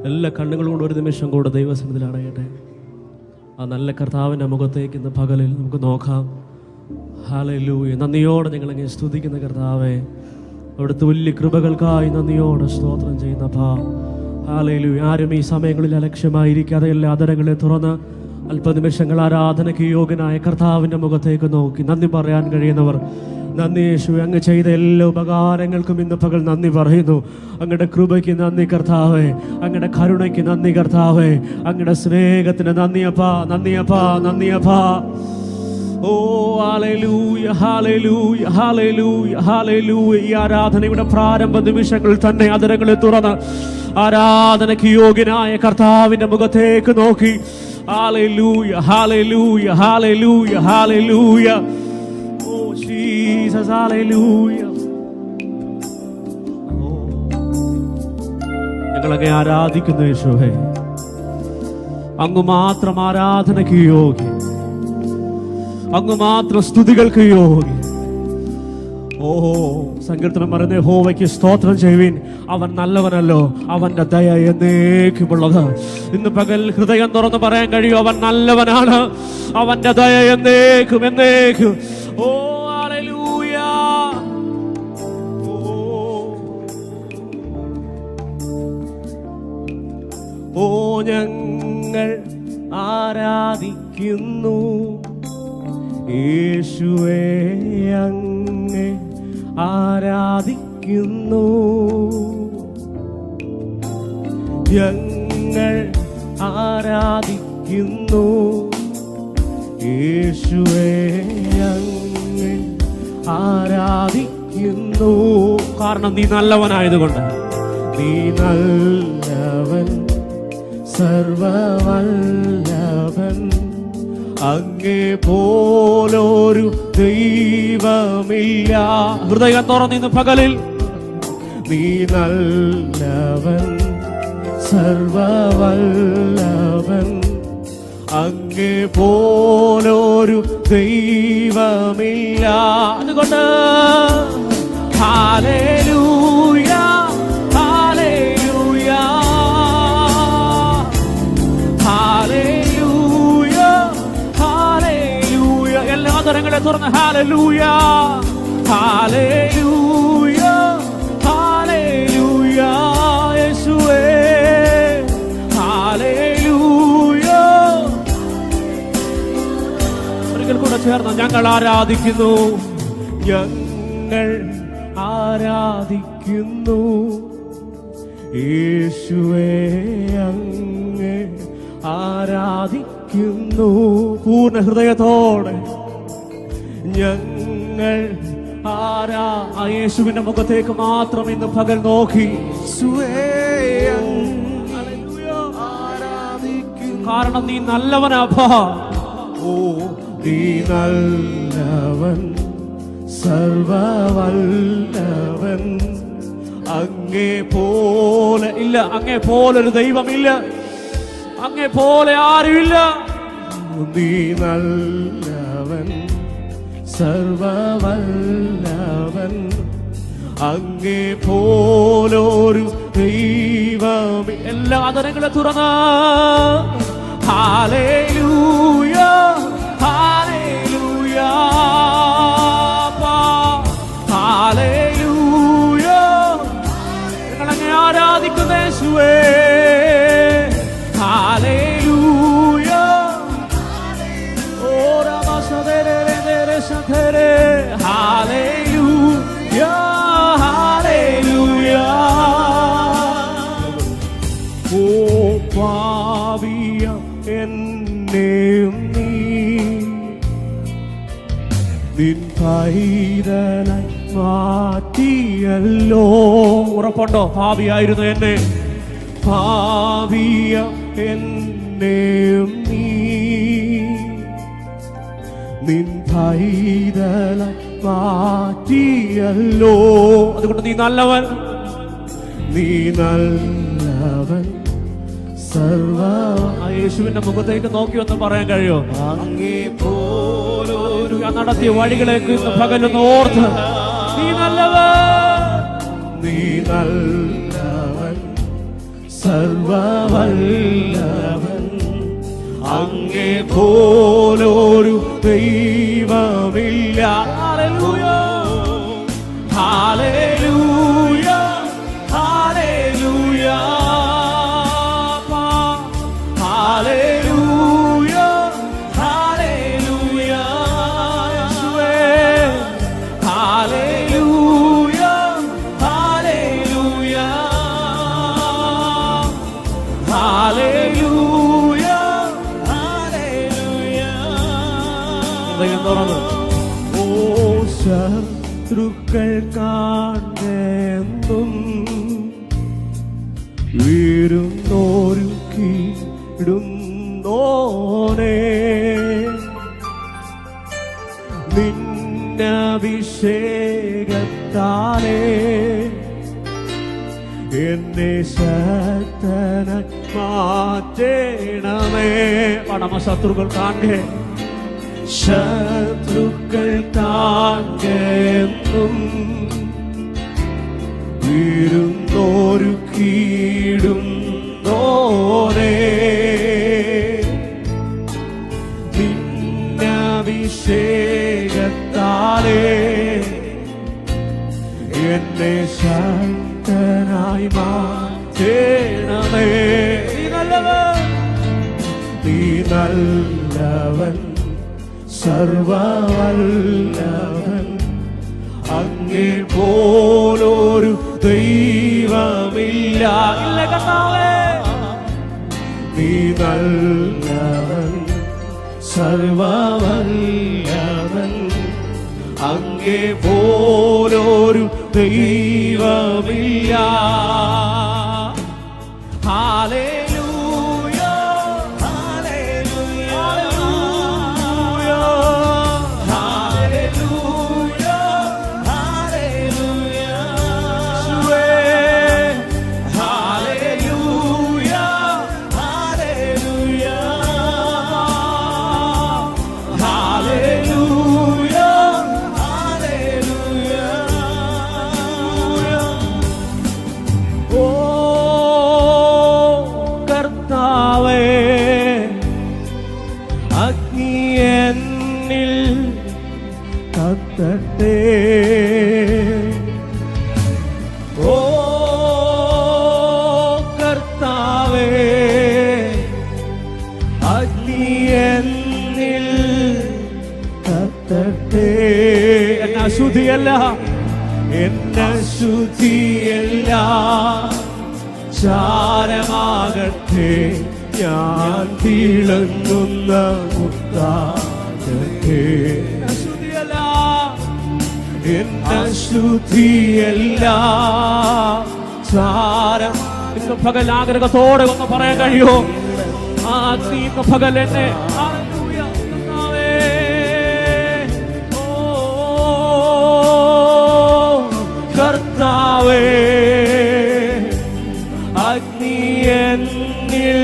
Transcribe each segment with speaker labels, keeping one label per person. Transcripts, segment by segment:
Speaker 1: എല്ലാ കണ്ണുകളും കൊണ്ട് ഒരു നിമിഷം കൂടെ ദൈവസന്നിധിയിൽ അടയട്ടെ. ആ നല്ല കർത്താവിൻ്റെ മുഖത്തേക്ക് ഇന്ന് പകലിൽ നമുക്ക് നോക്കാം. ഹല്ലേലൂയ. നന്ദിയോടെ ഞങ്ങളങ്ങനെ സ്തുതിക്കുന്ന കർത്താവേ, അവിടുത്തെ വലിയ കൃപകൾക്കായി നന്ദിയോടെ സ്തോത്രം ചെയ്യുന്നപ്പാ. ഹല്ലേലൂയ. ആരും ഈ സമയങ്ങളിൽ അലക്ഷ്യമായിരിക്കാതെ എല്ലാ ആദരങ്ങളെ തുറന്ന് അല്പനിമിഷങ്ങൾ ആരാധനയ്ക്ക് യോഗ്യനായ കർത്താവിൻ്റെ മുഖത്തേക്ക് നോക്കി നന്ദി പറയാൻ കഴിയുന്നവർ നന്ദി യേശുവേ. അങ്ങ് ചെയ്ത എല്ലാ ഉപകാരങ്ങൾക്കും ഇന്ന് പകൽ നന്ദി പറയുന്നു. അങ്ങയുടെ കൃപയ്ക്ക് നന്ദി കർത്താവേ, അങ്ങയുടെ കരുണയ്ക്ക് നന്ദി കർത്താവേ, അങ്ങയുടെ സ്നേഹത്തിന് നന്ദിയപ്പാ, നന്ദിയപ്പാ, നന്ദിയപ്പാ. ഓ ഹല്ലേലൂയ, ഹല്ലേലൂയ, ഹല്ലേലൂയ, ഹല്ലേലൂയ. ഈ ആരാധനയുടെ പ്രാരംഭ നിമിഷങ്ങളിൽ തന്നെ ആദരങ്ങളെ തുറന്ന് ആരാധനയ്ക്ക് യോഗ്യനായ കർത്താവിൻ്റെ മുഖത്തേക്ക് നോക്കി ഹല്ലേലൂയ, ഹല്ലേലൂയ, ഹല്ലേലൂയ, ഹല്ലേലൂയ. Oh Jesus, hallelujah. ഞങ്ങളങ്ങേ ആരാധിക്കുന്നു യേശുവേ. അങ്ങ് മാത്രം ആരാധനയ്ക്ക് യോഗ്യൻ, അങ്ങ് മാത്രം സ്തുതികൾക്ക് യോഗ്യൻ. ഓ സങ്കീർത്തനം പറയുന്ന യഹോവയ്ക്ക് സ്തോത്രം ചെയ്യുവിൻ, അവൻ നല്ലവനല്ലോ, അവന്റെ ദയ എന്നേക്കുമുള്ളത്. ഇന്ന് പകൽ ഹൃദയം തുറന്ന് പറയാൻ കഴിയും, അവൻ നല്ലവനാണ്, അവന്റെ ദയ എന്നേക്കും എന്നേക്കും. ഓ ഹല്ലേലൂയ. ഓ ഞങ്ങൾ ആരാധിക്കുന്നു യേശുവേ, അങ്ങേ ആരാധിക്കുന്നു. ഞങ്ങൾ ആരാധിക്കുന്നു യേശുവേ, അങ്ങേ ആരാധിക്കുന്നു. കാരണം നീ നല്ലവനായതുകൊണ്ട്. നീ നല്ലവൻ, സർവവല്ലഭൻ, അങ്ങേ പോലൊരു ദൈവമില്ല. ഹൃദയം തുറന്നിന്ന് പകലിൽ നീ നല്ലവൻ, സർവവല്ലഭൻ, അങ്ങേ പോലൊരു ദൈവമില്ല. അതുകൊണ്ട് ഹല്ലേലൂയ, ഹല്ലേലൂയ, ഹല്ലേലൂയ, ഹല്ലേലൂയ. എല്ലാ ആദരങ്ങളെ തുറന്ന് ഹല്ലേലൂയ, ഹല്ലേലൂയ, ഹല്ലേലൂയ. യേശുവേ ഹല്ലേലൂയ. ഒരിക്കൽ കൂടെ ചേർന്ന് ഞങ്ങൾ ആരാധിക്കുന്നു, ഞങ്ങൾ ആരാധിക്കുന്നു യേശുവേ, അങ്ങേ ആരാധിക്കുന്നു. പൂർണ്ണ ഹൃദയത്തോടെ ഞങ്ങൾ യേശുവിന്റെ മുഖത്തേക്ക് മാത്രം ഇന്ന് പകൽ നോക്കി കാരണം നീ നല്ലവനാ. ഓ നീ നല്ലവൻ, സർവവല്ലഭൻ, അങ്ങേ പോലെ ഇല്ല, അങ്ങേ പോലൊരു ദൈവമില്ല, അങ്ങേ പോലെ ആരുമില്ല. നീ നല്ലവൻ, സർവവല്ലഭൻ, അങ്ങേ പോലൊരു ദൈവം. എല്ലാ ആദരങ്ങളെ തുറന്ന് ഹല്ലേലൂയ, ഹല്ലേലൂയ, ഹല്ലേലൂയ. ഞങ്ങളങ്ങേ ആരാധിക്കുന്ന യേശുവേ, ഹല്ലേലൂയ. ഓ രമസദേരേ ശതരേ, ഹല്ലേലൂയ, ഹല്ലേലൂയ. ഓ പാപിയ എന്നെയും നീ നിൻ പൈതലായി മാറ്റിയല്ലോ. ഉറപ്പുണ്ടോ? പാപിയായിരുന്നു എന്നെ, പാപിയ എന്നെയും നീ നിൻ പൈതലായി മാറ്റിയല്ലോ. അതുകൊണ്ട് നീ നല്ലവൻ, നീ നല്ലവൻ, സർവ. യേശുവിന്റെ മുഖത്തേക്ക് നോക്കി ഒന്ന് പറയാൻ കഴിയോ? അങ്ങേ പോലൊരു നടത്തിയ വഴികളേക്ക് ഇന്ന് പകലൊന്ന് ഓർത്ത് നീ നല്ലവൻ, നീ നല്ലവൻ, സർവവല്ലഭൻ അങ്ങേ പോലൊരു ദൈവമില്ല. ഹല്ലേലൂയ ഹല്ലേലൂയ ഹല്ലേലൂയ ഹല്ലേലൂയ ഹല്ലേലൂയ യേശുവേ ഹല്ലേലൂയ ഹല്ലേലൂയ ഹല്ലേലൂയ ഹല്ലേലൂയ. ദൈവം തുറന്നു. ഓ ശത്രുക്കൾ കാണും വീരുന്നോരുക്കിടുന്നോനെ നിന്നഭിഷേകത്താലേ എന്നെ ശക്തനായി മാറ്റണമേ. പടമ ശത്രുക്കൾ കാണേ, ശത്രുക്കൾ കാണും വീരുന്നോരുക്കിടുന്നോനെ നിന്നഭിഷേകത്താലേ എന്നെ ശക്തനായി മാറ്റണമേ. നീ നല്ലവൻ സർവവല്ലഭൻ അങ്ങേ പോലൊരു ദൈവമില്ല. നീ നല്ലവൻ സർവവല്ലഭൻ അങ്ങേ പോലൊരു ദൈവമില്ല. ഹല്ലേലൂയ ഹല്ലേലൂയ ഹല്ലേലൂയ ഹല്ലേലൂയ ഹല്ലേലൂയ ഹല്ലേലൂയ ഹല്ലേലൂയ ഹല്ലേലൂയ. ഓ കർത്താവേ, അഗ്നി എന്നിൽ കത്തട്ടെ. ഓ കർത്താവേ, അഗ്നി എന്നിൽ കത്തട്ടെ. എന്ന ശുദ്ധിയല്ല, എന്ന ശുദ്ധിയല്ല ചാരമാകട്ടെ. ഞാൻ തിളങ്ങുന്ന മുത്താകട്ടെ. ശുദ്ധിയല്ല, എന്ന ശുദ്ധിയല്ല ചാരം. ഇന്ന് പകൽ ആഗ്രഹത്തോടെ ഒന്ന് പറയാൻ കഴിയോ? ആ ഇന്ന് പകൽ എന്നെ കർത്താവേ, അഗ്നി എന്നിൽ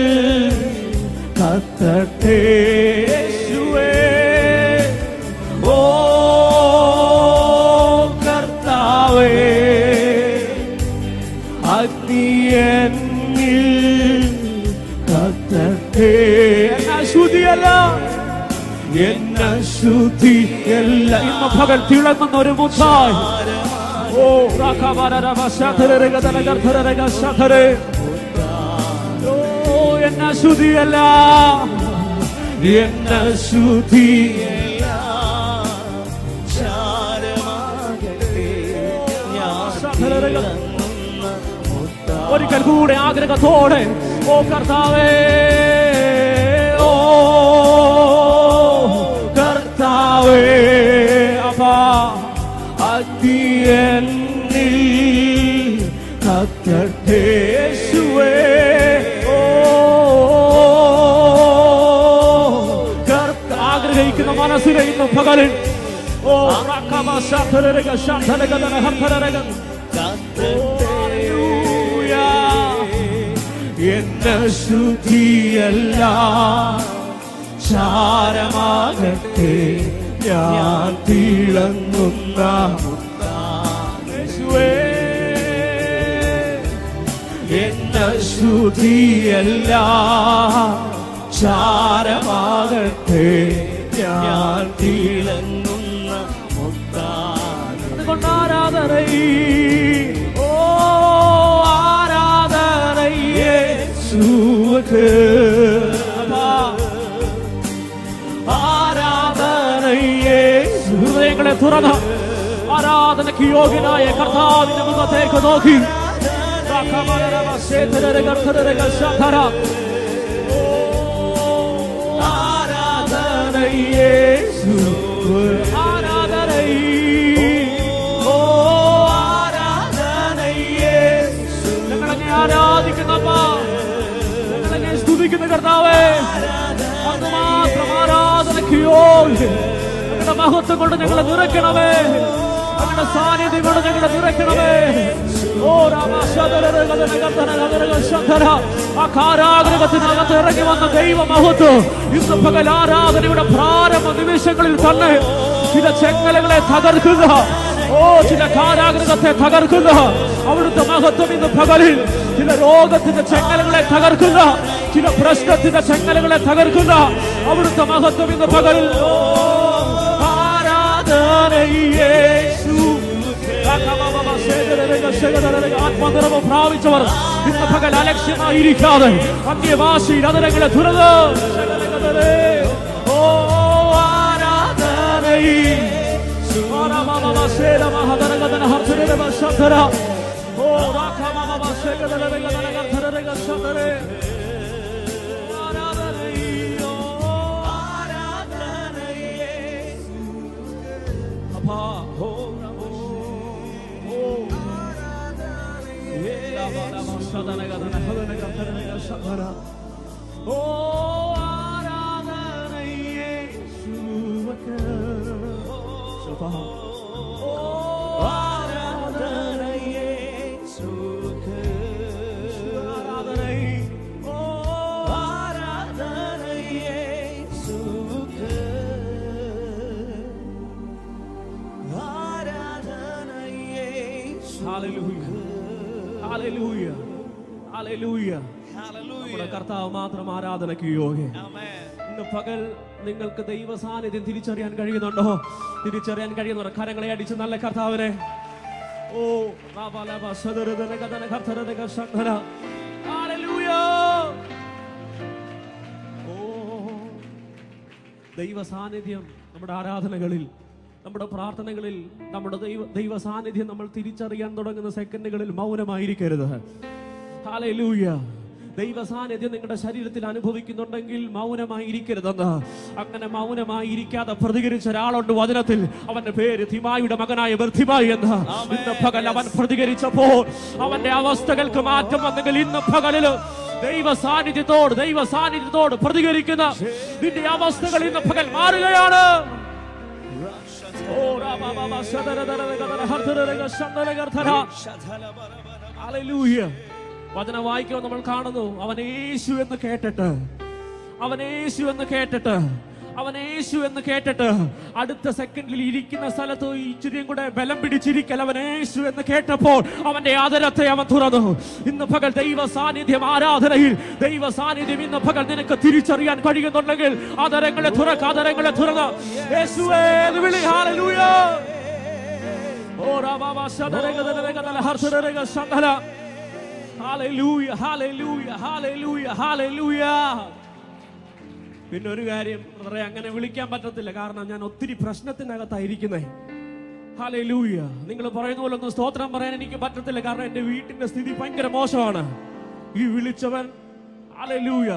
Speaker 1: കത്തട്ടെ. യേശുവേ, ഓ കർത്താവേ, അഗ്നി എന്നിൽ കത്തട്ടെ. എന്നാ ശുദ്ധിയല്ല, എന്ന ശുദ്ധിയല്ല. ഇന്ന് പകൽ തിളങ്ങുന്ന ഒരു മുത്തായി. ഓ എന്ന ശുദ്ധിയല്ല, എന്ന ശുദ്ധിയല്ല ഒരിക്കൽ കൂടെ ആഗ്രഹത്തോടെ. ഓ കർത്താവേ, ഓ കർത്താവേ, അപ്പാ അഗ്നി എന്നിൽ കത്തട്ടെ. യേശുവേ, ഓ ആഗ്രഹിക്കുന്ന മനസ്സിലെ ഇന്ന് പകലിൽ ഓ എന്ന ശുദ്ധിയല്ല ചാരമാകട്ടെ. ഞാൻ തിളങ്ങുന്ന എന്റെ ശ്രുതിയെല്ലാം ചാരമാകട്ടെ, ഞാൻ തിളങ്ങുന്ന മുത്താരം. അതുകൊണ്ട് ആരാധനൈ, ഓ ആരാധനൈ യേശുവേ, ആരാധനൈ യേശു. ഹൃദയങ്ങളെ തുറന്ന് ആരാധനയ്ക്ക് യോഗ്യനായ കർത്താവിന്റെ മുഖത്തേക്ക് നോക്കി ഞങ്ങളെ ആരാധിക്കുന്നപ്പാ, ഞങ്ങളെ സ്തുതിക്കുന്ന കർത്താവേ, അത് മാത്രം ആരാധനയ്ക്ക് യോഗ്യൻ. ഞങ്ങളുടെ മഹത്വം കൊണ്ട് ഞങ്ങളെ നിറയ്ക്കണമേ, ഞങ്ങളുടെ സാന്നിധ്യം കൊണ്ട് ഞങ്ങളെ നിറയ്ക്കണമേ. ഓ ആ കാരാഗ്രഹത്തിനകത്ത് ഇറങ്ങി വന്ന ദൈവ മഹത്വം ഇന്ന് പകൽ ആരാധനയുടെ പ്രാരംഭ നിമിഷങ്ങളിൽ തന്നെ ചില ചെങ്ങലകളെ തകർക്കുക, ഓ ചില കാരാഗ്രഹത്തെ തകർക്കുക. അവിടുത്തെ മഹത്വം ഇന്ന് പകലിൽ ചില രോഗത്തിന്റെ ചെങ്ങലകളെ തകർക്കുക, ചില പ്രശ്നത്തിന്റെ ചെങ്ങലകളെ തകർക്കുക. അവിടുത്തെ മഹത്വം ഇന്ന് പകലിൽ ആത്മനിറവ് പ്രാപിച്ചവർ ഇന്ന് പകൽ അലക്ഷ്യമായിരിക്കാതെ അന്യഭാഷയിൽ അതരങ്ങളെ തുറന്ന് ഓ ആരാധനൈ നമ്മുടെ കർത്താവ് മാത്രം ആരാധനയ്ക്ക് യോഗ്യൻ. ഇന്ന് പകൽ നിങ്ങൾക്ക് ദൈവ സാന്നിധ്യം തിരിച്ചറിയാൻ കഴിയുന്നുണ്ടോ? തിരിച്ചറിയാൻ കഴിയുന്നവർ കരങ്ങളെ അടിച്ച് നല്ല കർത്താവിനെ ഓ ദൈവ സാന്നിധ്യം നമ്മുടെ ആരാധനകളിൽ, നമ്മുടെ പ്രാർത്ഥനകളിൽ, നമ്മുടെ ദൈവ സാന്നിധ്യം നമ്മൾ തിരിച്ചറിയാൻ തുടങ്ങുന്ന സെക്കൻഡുകളിൽ മൗനമായിരിക്കരുത്. ഹല്ലേലൂയ. ദൈവ സാന്നിധ്യം നിങ്ങളുടെ ശരീരത്തിൽ അനുഭവിക്കുന്നുണ്ടെങ്കിൽ മൗനമായിരിക്കരുതെന്ന്. അങ്ങനെ മൗനമായിരിക്കാതെ പ്രതികരിച്ച ഒരാളുണ്ട് വചനത്തിൽ. അവന്റെ പേര് തിമായിയുടെ മകനായ ബർത്തിമായി എന്ന്. ഇന്ന് പകൽ അവൻ പ്രതികരിച്ചപ്പോൾ അവന്റെ അവസ്ഥകൾക്ക് മാറ്റം വന്നെങ്കിൽ ഇന്ന് പകലിൽ ദൈവ സാന്നിധ്യത്തോട് പ്രതികരിക്കുന്ന നിന്റെ അവസ്ഥകൾ ഇന്ന് പകൽ മാറുകയാണ്. വചനം വായിക്കുമ്പോൾ നമ്മൾ കാണുന്നു, അവൻ യേശു എന്ന് കേട്ടിട്ട് അടുത്ത സെക്കൻഡിൽ ഇരിക്കുന്ന സ്ഥലത്ത് ഇച്ചിരിയും കൂടെ ബലം പിടിച്ചിരിക്കൽ. അവൻ യേശു എന്ന് കേട്ടപ്പോൾ അവന്റെ ആദരത്തെ അവൻ തുറന്നു. ഇന്ന് പകൽ ദൈവ സാന്നിധ്യം ആരാധനയിൽ, ദൈവ സാന്നിധ്യം ഇന്ന് പകൽ നിനക്ക് തിരിച്ചറിയാൻ കഴിയുന്നുണ്ടെങ്കിൽ ആദരങ്ങളെ തുറന്ന് യേശുവേ എന്ന് വിളി. ഹല്ലേലൂയ. ഓ രാബാബാ ഹല്ലേലൂയ. പിന്നെ ഒരു കാര്യം അങ്ങനെ വിളിക്കാൻ പറ്റത്തില്ല, കാരണം ഞാൻ ഒത്തിരി പ്രശ്നത്തിനകത്തായിരിക്കുന്നേ. ഹല്ലേലൂയ. നിങ്ങൾ പറയുന്ന പോലെ ഒന്നും സ്തോത്രം പറയാൻ എനിക്ക് പറ്റത്തില്ല, കാരണം എന്റെ വീട്ടിന്റെ സ്ഥിതി ഭയങ്കര മോശമാണ്. ഈ വിളിച്ചവൻ ഹല്ലേലൂയ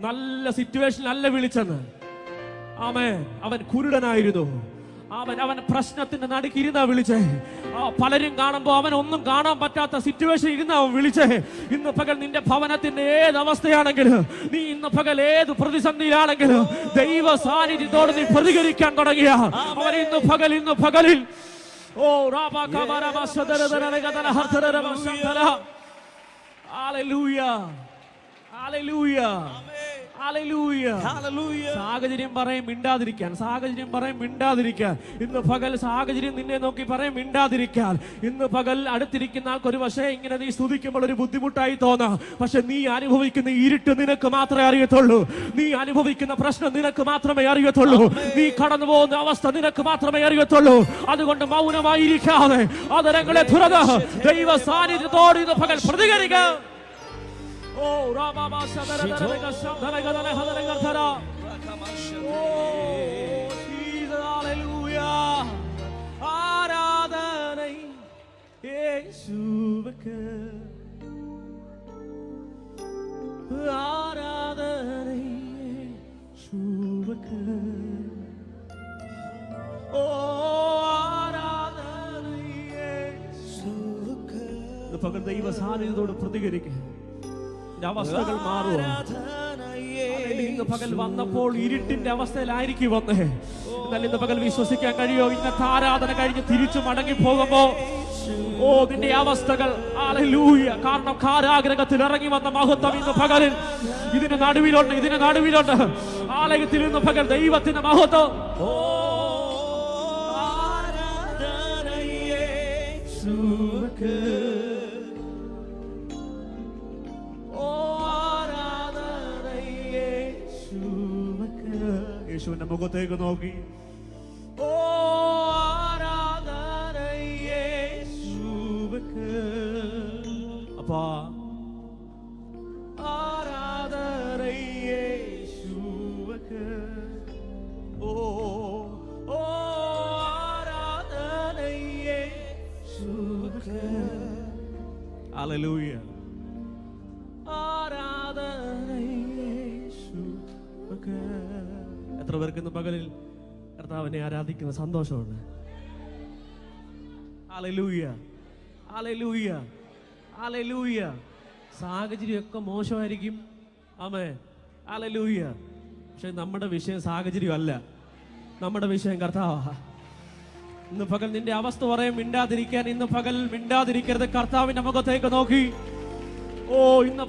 Speaker 1: നല്ല സിറ്റുവേഷൻ അല്ല വിളിച്ചെന്ന്. ആമേൻ. അവൻ കുരുടനായിരുന്നു. അവൻ പ്രശ്നത്തിന്റെ നടുക്കിരുന്നാ വിളിച്ചേ. പലരും കാണുമ്പോ അവൻ ഒന്നും കാണാൻ പറ്റാത്ത സിറ്റുവേഷൻ ഇരുന്ന അവൻ വിളിച്ചേ. ഇന്ന് പകൽ നിന്റെ ഭവനത്തിന്റെ ഏത് അവസ്ഥയാണെങ്കിലും, നീ ഇന്ന് പകൽ ഏത് പ്രതിസന്ധിയിലാണെങ്കിലും ദൈവ സാന്നിധ്യത്തോട് നീ പ്രതികരിക്കാൻ തുടങ്ങിയ അവൻ ഇന്ന് പകലിൽ ഓ ഹല്ലേലൂയ. സാഹചര്യം പറയും മിണ്ടാതിരിക്കാൻ, സാഹചര്യം പറയും മിണ്ടാതിരിക്കാൻ. ഇന്ന് പകൽ സാഹചര്യം നിന്നെ നോക്കി പറയും മിണ്ടാതിരിക്കാൻ. ഇന്ന് പകൽ അടുത്തിരിക്കുന്ന ആൾക്ക് ഒരു പക്ഷേ ഇങ്ങനെ നീ സ്തുതിക്കുമ്പോൾ ഒരു ബുദ്ധിമുട്ടായി തോന്നാം. പക്ഷെ നീ അനുഭവിക്കുന്ന ഇരുട്ട് നിനക്ക് മാത്രമേ അറിയത്തുള്ളൂ. നീ അനുഭവിക്കുന്ന പ്രശ്നം നിനക്ക് മാത്രമേ അറിയത്തുള്ളൂ. നീ കടന്നു പോകുന്ന അവസ്ഥ നിനക്ക് മാത്രമേ അറിയത്തുള്ളൂ. അതുകൊണ്ട് മൗനമായിരിക്കാതെ അതരങ്ങളെ തുറന്ന് ദൈവ സാന്നിധ്യത്തോട് ഇന്ന് പകൽ പ്രതികരിക്കുക. ആരാധனை യേശുவுக்கு, ആരാധனை യേശുவுக்கு, ആരാധனை യേശുவுக்கு. പകൽ ദൈവ സാന്നിധ്യത്തോട് പ്രതികരിക്കുക. അവസ്ഥകൾ മാറുക. ഇന്ന് പകൽ വന്നപ്പോൾ ഇരുട്ടിന്റെ അവസ്ഥയിലായിരിക്കും വന്നേ. എന്നാൽ ഇന്ന് പകൽ വിശ്വസിക്കാൻ കഴിയോ? ഇന്നത്തെ ആരാധന കഴിഞ്ഞ് തിരിച്ചു മടങ്ങി പോകുമ്പോ നിന്റെ അവസ്ഥകൾ ഹല്ലേലൂയ. കാരണം കാരാഗ്രഹത്തിൽ ഇറങ്ങി വന്ന മഹത്വം ഇന്ന് പകലിൽ ഇതിന് നടുവിലുണ്ട്. ആലയത്തിൽ ഇന്ന് പകൽ ദൈവത്തിന്റെ മഹത്വം. യേശുവിന്റെ മുഖത്തേക്ക് നോക്കി ആരാധனை യേശുவுக்கு, അപ്പാ ആരാധனை യേശുவுக்கு, ആരാധனை യേശുவுக்கு. ഹല്ലേലൂയ. ആരാധனை യേശുவுக்கு. എത്ര പേർക്ക് ഇന്ന് പകലിൽ കർത്താവിനെ ആരാധിക്കുന്ന സന്തോഷമുണ്ട്? ഹല്ലേലൂയ, ഹല്ലേലൂയ, ഹല്ലേലൂയ. സാഹചര്യമൊക്കെ മോശമായിരിക്കും, ആമേൻ, ഹല്ലേലൂയ. പക്ഷെ നമ്മുടെ വിഷയം സാഹചര്യം അല്ല, നമ്മുടെ വിഷയം കർത്താവാ. ഇന്ന് പകൽ നിന്റെ അവസ്ഥ പറയും മിണ്ടാതിരിക്കാൻ. ഇന്ന് പകൽ മിണ്ടാതിരിക്കരുത്. കർത്താവിന്റെ മുഖത്തേക്ക് നോക്കി ഇന്ന്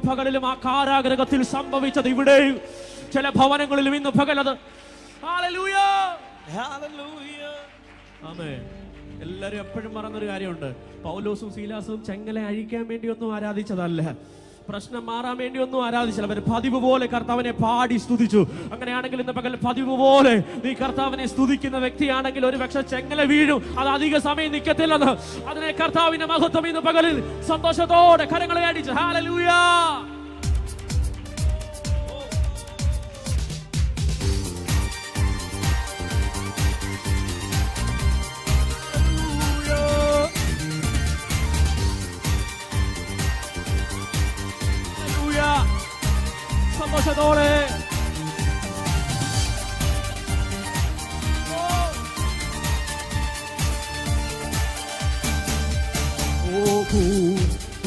Speaker 1: പകലിലും ആ കാരാഗ്രഹത്തിൽ സംഭവിച്ചത് ഇവിടെയും ചില ഭവനങ്ങളിലും ഇന്ന് പകലത്. ഹല്ലേലൂയ, ഹല്ലേലൂയ, ആമേൻ. എല്ലാവരും എപ്പോഴും പറയുന്നൊരു കാര്യമുണ്ട്, പൗലോസും സീലാസും ചെങ്ങല അഴിക്കാൻ വേണ്ടിയൊന്നും ആരാധിച്ചതല്ല, പ്രശ്നം മാറാൻ വേണ്ടിയൊന്നും ആരാധിച്ചില്ല. അവർ പതിവ് പോലെ കർത്താവിനെ പാടി സ്തുതിച്ചു. അങ്ങനെയാണെങ്കിൽ ഇന്ന് പകൽ പതിവ് പോലെ നീ കർത്താവിനെ സ്തുതിക്കുന്ന വ്യക്തിയാണെങ്കിൽ ഒരു പക്ഷെ ചെങ്ങല വീഴും, അത് അധിക സമയം നിൽക്കത്തില്ലെന്ന്. അതിനെ കർത്താവിന്റെ മഹത്വം ഇന്ന് പകലിൽ സന്തോഷത്തോടെ കരങ്ങളെ അടിച്ച് ഹല്ലേലൂയ. സന്തോഷത്തോടെ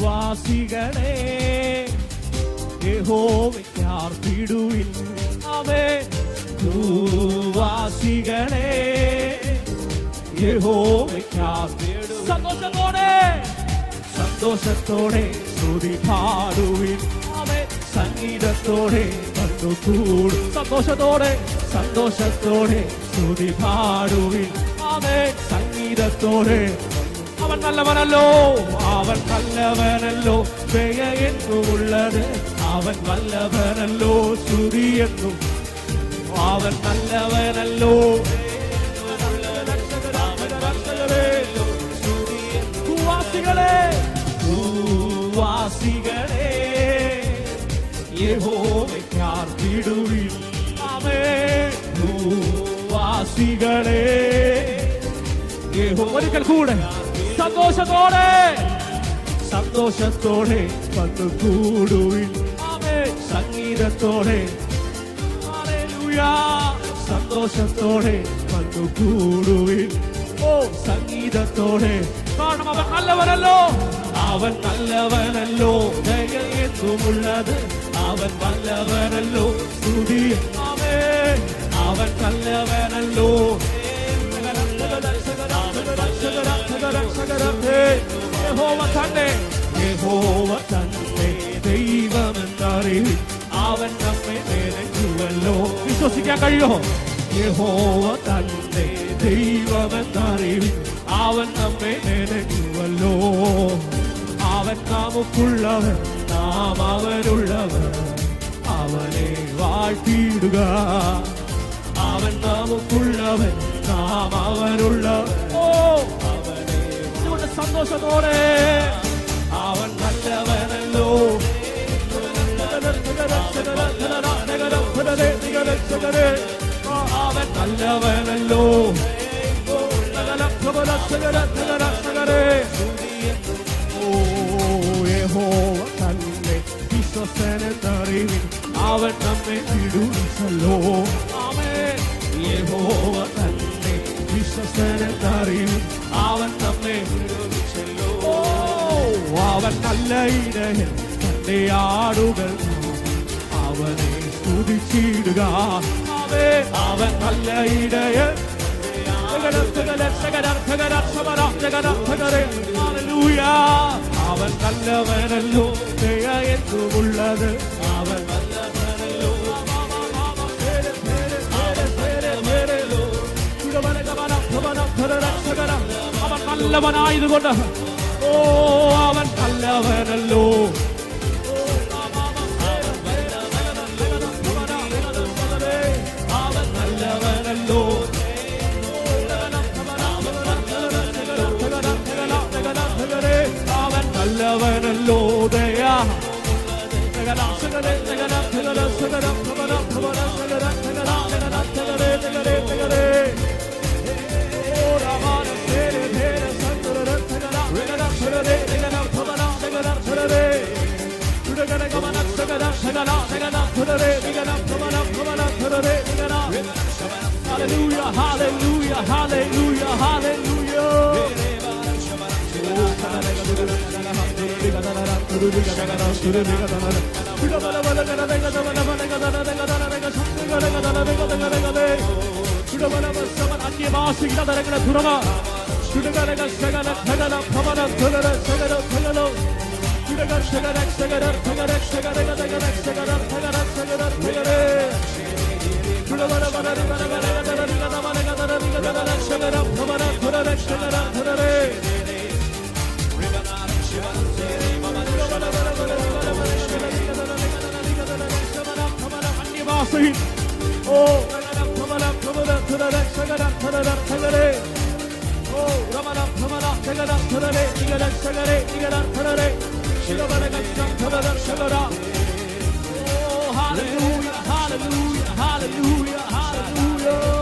Speaker 1: വാസികളെ യഹോവയ്ക്ക് ആർപ്പിടുവിൻ. വാസികളെ യഹോവയ്ക്ക് ആർപ്പിടുവിൻ. സന്തോഷത്തോടെ സ്തുതി പാടുവിൻ. സംഗീതത്തോടെ വന്നുകൂടും. സന്തോഷത്തോടെ സ്തുതി പാടുവിൻ. സംഗീതത്തോടെ. അവൻ നല്ലവനല്ലോ, ദയ എന്നുമുള്ളത്. അവൻ നല്ലവനല്ലോ, സ്തുതി എന്നും. അവൻ നല്ലവനല്ലോ, വാസികളെ യഹോവയ്ക്ക് ആർപ്പിടുവിൻ. വാസികളെ ഒരിക്കൽ കൂടെ സന്തോഷത്തോടെ വന്നു കൂടുവിൻ. സംഗീതത്തോടെ സന്തോഷത്തോടെ വന്നു കൂടുവിൻ. സംഗീതത്തോടെ. കാരണം അവൻ നല്ലവനല്ലോ, ദയ എന്നുമുള്ളത്. അവൻ നല്ലവനല്ലോ, സ്തുതി. അവൻ നല്ലവനല്ലോ. യഹോവ തന്നെ ദൈവമെന്നറിവിൻ. അവൻ നമ്മെ വിശ്വസിക്കാൻ കഴിയോ? യഹോവ തന്നെ ദൈവമെന്നറിവിൻ, അവൻ നമ്മെ മെനഞ്ഞുവല്ലോ. അവൻ നമുക്കുള്ളവൻ, നാം അവനുള്ളവൻ, അവനെ വാഴ്ത്തിയിടുക. അവൻ നമുക്കുള്ളവൻ, നാം അവനുള്ളവൻ, അവനെ സന്തോഷത്തോടെ. അവൻ നല്ലവനല്ലോ. അവൻ നല്ലവനല്ലോ. യഹോവ തന്നെ വിശ്വസനെന്നറിവിൻ, അവൻ നമ്മെ വിടുവിച്ചല്ലോ. ആമേൻ. യഹോവ തന്നെ വിശ്വസനെന്നറിവിൻ, അവൻ നമ്മെ വിടുവിച്ചല്ലോ. അവൻ നല്ല ഇടയൻ, തന്റെ ആടുകൾ അവനെ സ്തുതിച്ചിടുക. അവൻ നല്ല ഇടയൻ. അവൻ നല്ലവനല്ലോ. ദയ എന്നുമുള്ളത് അവൻ നല്ലവനല്ലോ. അവൻ നല്ലവനായതുകൊണ്ട് അവൻ നല്ലവനല്ലോ. അവൻ നല്ലവനല്ലോ. അവൻ നല്ലവനല്ലോ. ദയാ Hallelujah, hallelujah, hallelujah, hallelujah. Hallelujah, hallelujah, hallelujah, hallelujah.